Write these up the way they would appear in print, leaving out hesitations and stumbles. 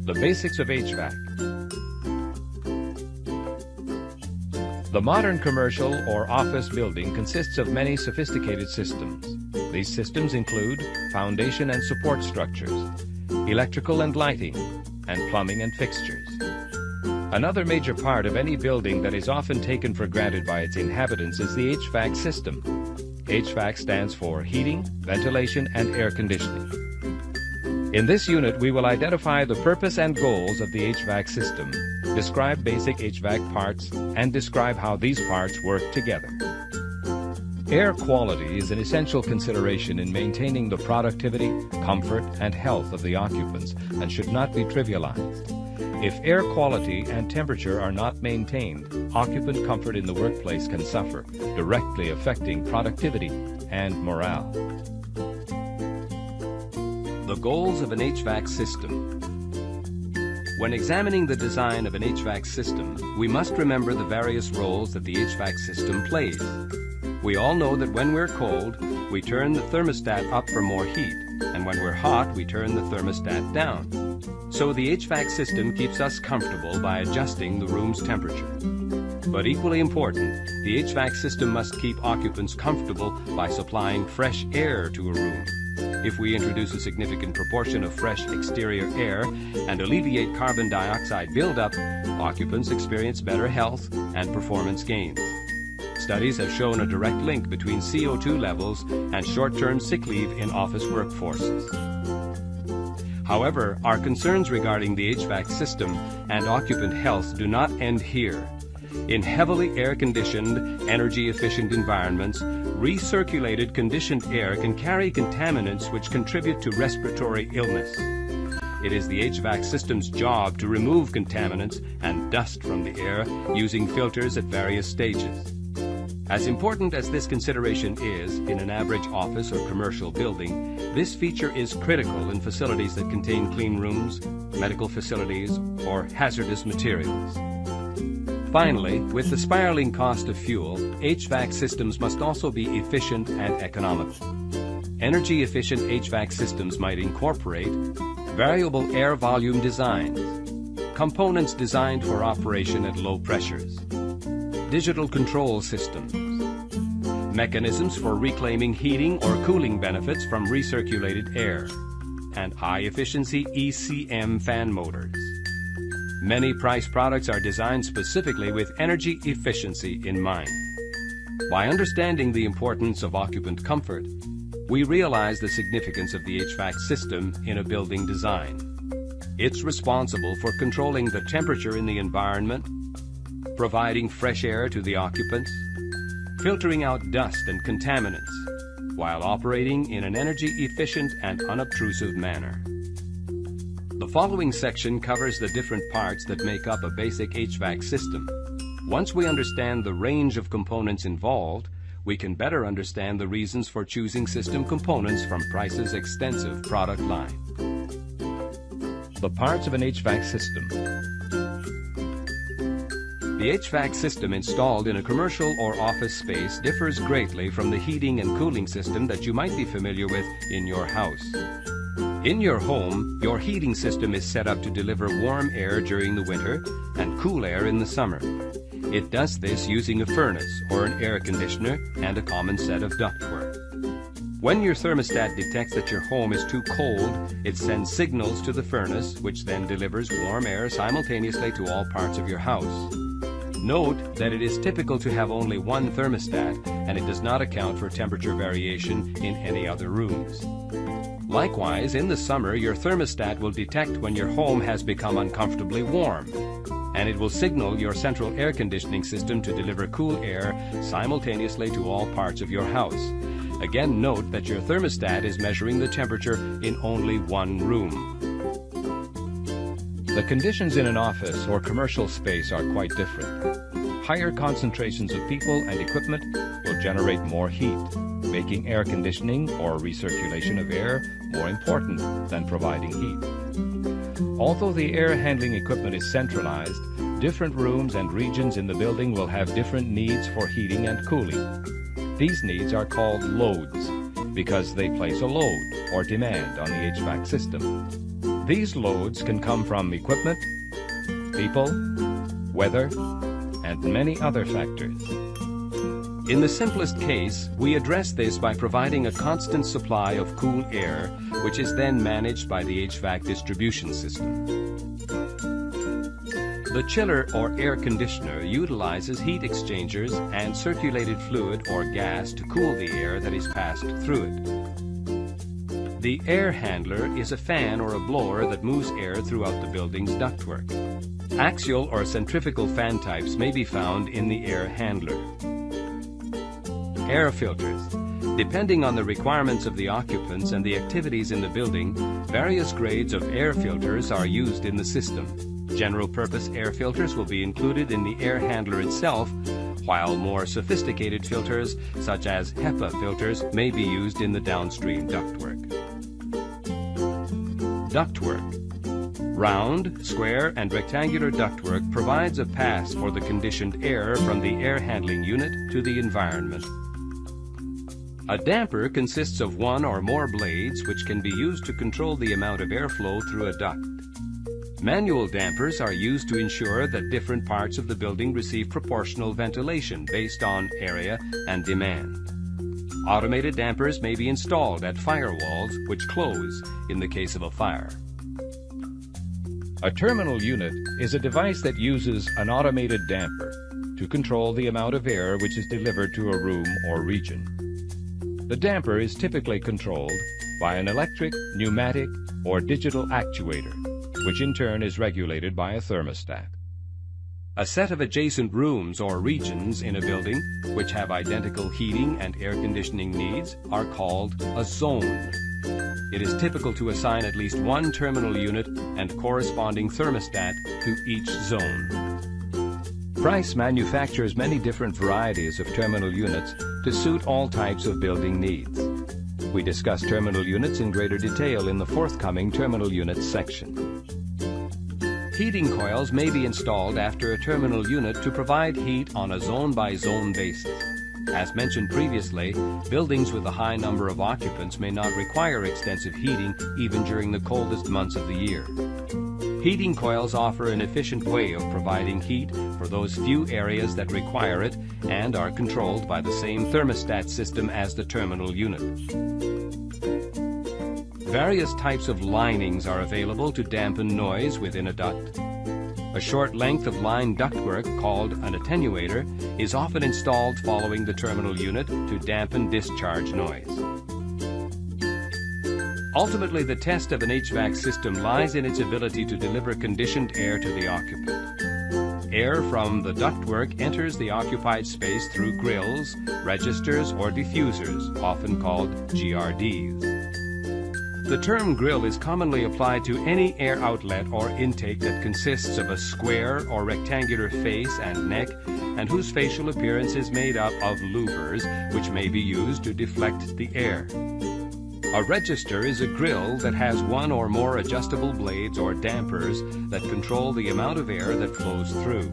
The basics of HVAC. The modern commercial or office building consists of many sophisticated systems. These systems include foundation and support structures, electrical and lighting, and plumbing and fixtures. Another major part of any building that is often taken for granted by its inhabitants is the HVAC system. HVAC stands for heating, ventilation, and air conditioning. In this unit, we will identify the purpose and goals of the HVAC system, describe basic HVAC parts, and describe how these parts work together. Air quality is an essential consideration in maintaining the productivity, comfort, and health of the occupants and should not be trivialized. If air quality and temperature are not maintained, occupant comfort in the workplace can suffer, directly affecting productivity and morale. The goals of an HVAC system. When examining the design of an HVAC system, we must remember the various roles that the HVAC system plays. We all know that when we're cold, we turn the thermostat up for more heat, and when we're hot, we turn the thermostat down. So the HVAC system keeps us comfortable by adjusting the room's temperature. But equally important, the HVAC system must keep occupants comfortable by supplying fresh air to a room. If we introduce a significant proportion of fresh exterior air and alleviate carbon dioxide buildup, occupants experience better health and performance gains. Studies have shown a direct link between CO2 levels and short-term sick leave in office workforces. However, our concerns regarding the HVAC system and occupant health do not end here. In heavily air-conditioned, energy-efficient environments, recirculated conditioned air can carry contaminants which contribute to respiratory illness. It is the HVAC system's job to remove contaminants and dust from the air using filters at various stages. As important as this consideration is in an average office or commercial building, this feature is critical in facilities that contain clean rooms, medical facilities, or hazardous materials. Finally, with the spiraling cost of fuel, HVAC systems must also be efficient and economical. Energy-efficient HVAC systems might incorporate variable air volume designs, components designed for operation at low pressures, digital control systems, mechanisms for reclaiming heating or cooling benefits from recirculated air, and high-efficiency ECM fan motors. Many price products are designed specifically with energy efficiency in mind. By understanding the importance of occupant comfort, we realize the significance of the HVAC system in a building design. It's responsible for controlling the temperature in the environment, providing fresh air to the occupants, filtering out dust and contaminants, while operating in an energy-efficient and unobtrusive manner. The following section covers the different parts that make up a basic HVAC system. Once we understand the range of components involved, we can better understand the reasons for choosing system components from Price's extensive product line. The parts of an HVAC system. The HVAC system installed in a commercial or office space differs greatly from the heating and cooling system that you might be familiar with in your house. In your home, your heating system is set up to deliver warm air during the winter and cool air in the summer. It does this using a furnace or an air conditioner and a common set of ductwork. When your thermostat detects that your home is too cold, it sends signals to the furnace, which then delivers warm air simultaneously to all parts of your house. Note that it is typical to have only one thermostat, and it does not account for temperature variation in any other rooms. Likewise, in the summer, your thermostat will detect when your home has become uncomfortably warm, and it will signal your central air conditioning system to deliver cool air simultaneously to all parts of your house. Again, note that your thermostat is measuring the temperature in only one room. The conditions in an office or commercial space are quite different. Higher concentrations of people and equipment will generate more heat, making air conditioning or recirculation of air more important than providing heat. Although the air handling equipment is centralized, different rooms and regions in the building will have different needs for heating and cooling. These needs are called loads because they place a load or demand on the HVAC system. These loads can come from equipment, people, weather, and many other factors. In the simplest case, we address this by providing a constant supply of cool air, which is then managed by the HVAC distribution system. The chiller or air conditioner utilizes heat exchangers and circulated fluid or gas to cool the air that is passed through it. The air handler is a fan or a blower that moves air throughout the building's ductwork. Axial or centrifugal fan types may be found in the air handler. Air filters. Depending on the requirements of the occupants and the activities in the building, various grades of air filters are used in the system. General-purpose air filters will be included in the air handler itself, while more sophisticated filters, such as HEPA filters, may be used in the downstream ductwork. Ductwork. Round, square, and rectangular ductwork provides a pass for the conditioned air from the air handling unit to the environment. A damper consists of one or more blades which can be used to control the amount of airflow through a duct. Manual dampers are used to ensure that different parts of the building receive proportional ventilation based on area and demand. Automated dampers may be installed at firewalls which close in the case of a fire. A terminal unit is a device that uses an automated damper to control the amount of air which is delivered to a room or region. The damper is typically controlled by an electric, pneumatic, or digital actuator, which in turn is regulated by a thermostat. A set of adjacent rooms or regions in a building which have identical heating and air conditioning needs are called a zone. It is typical to assign at least one terminal unit and corresponding thermostat to each zone. Price manufactures many different varieties of terminal units to suit all types of building needs. We discuss terminal units in greater detail in the forthcoming terminal units section. Heating coils may be installed after a terminal unit to provide heat on a zone-by-zone basis. As mentioned previously, buildings with a high number of occupants may not require extensive heating even during the coldest months of the year. Heating coils offer an efficient way of providing heat for those few areas that require it and are controlled by the same thermostat system as the terminal unit. Various types of linings are available to dampen noise within a duct. A short length of line ductwork, called an attenuator, is often installed following the terminal unit to dampen discharge noise. Ultimately, the test of an HVAC system lies in its ability to deliver conditioned air to the occupant. Air from the ductwork enters the occupied space through grills, registers, or diffusers, often called GRDs. The term grill is commonly applied to any air outlet or intake that consists of a square or rectangular face and neck and whose facial appearance is made up of louvers, which may be used to deflect the air. A register is a grill that has one or more adjustable blades or dampers that control the amount of air that flows through.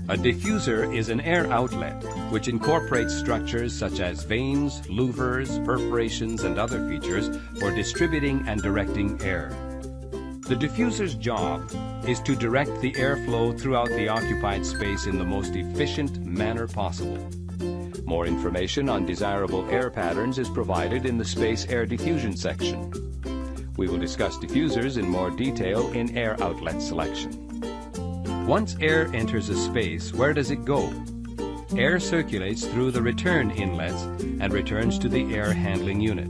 A diffuser is an air outlet which incorporates structures such as vanes, louvers, perforations, and other features for distributing and directing air. The diffuser's job is to direct the airflow throughout the occupied space in the most efficient manner possible. More information on desirable air patterns is provided in the Space Air Diffusion section. We will discuss diffusers in more detail in air outlet selection. Once air enters a space, where does it go? Air circulates through the return inlets and returns to the air handling unit.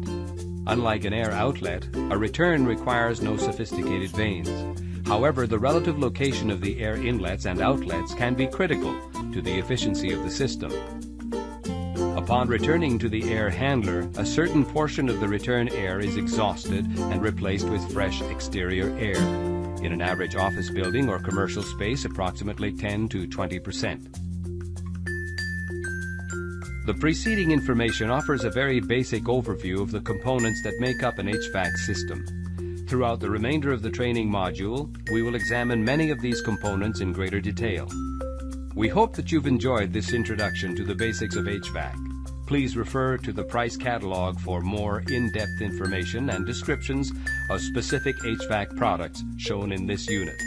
Unlike an air outlet, a return requires no sophisticated vanes. However, the relative location of the air inlets and outlets can be critical to the efficiency of the system. Upon returning to the air handler, a certain portion of the return air is exhausted and replaced with fresh exterior air. In an average office building or commercial space, approximately 10 to 20%. The preceding information offers a very basic overview of the components that make up an HVAC system. Throughout the remainder of the training module, we will examine many of these components in greater detail. We hope that you've enjoyed this introduction to the basics of HVAC. Please refer to the price catalog for more in-depth information and descriptions of specific HVAC products shown in this unit.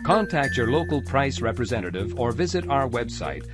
Contact your local price representative or visit our website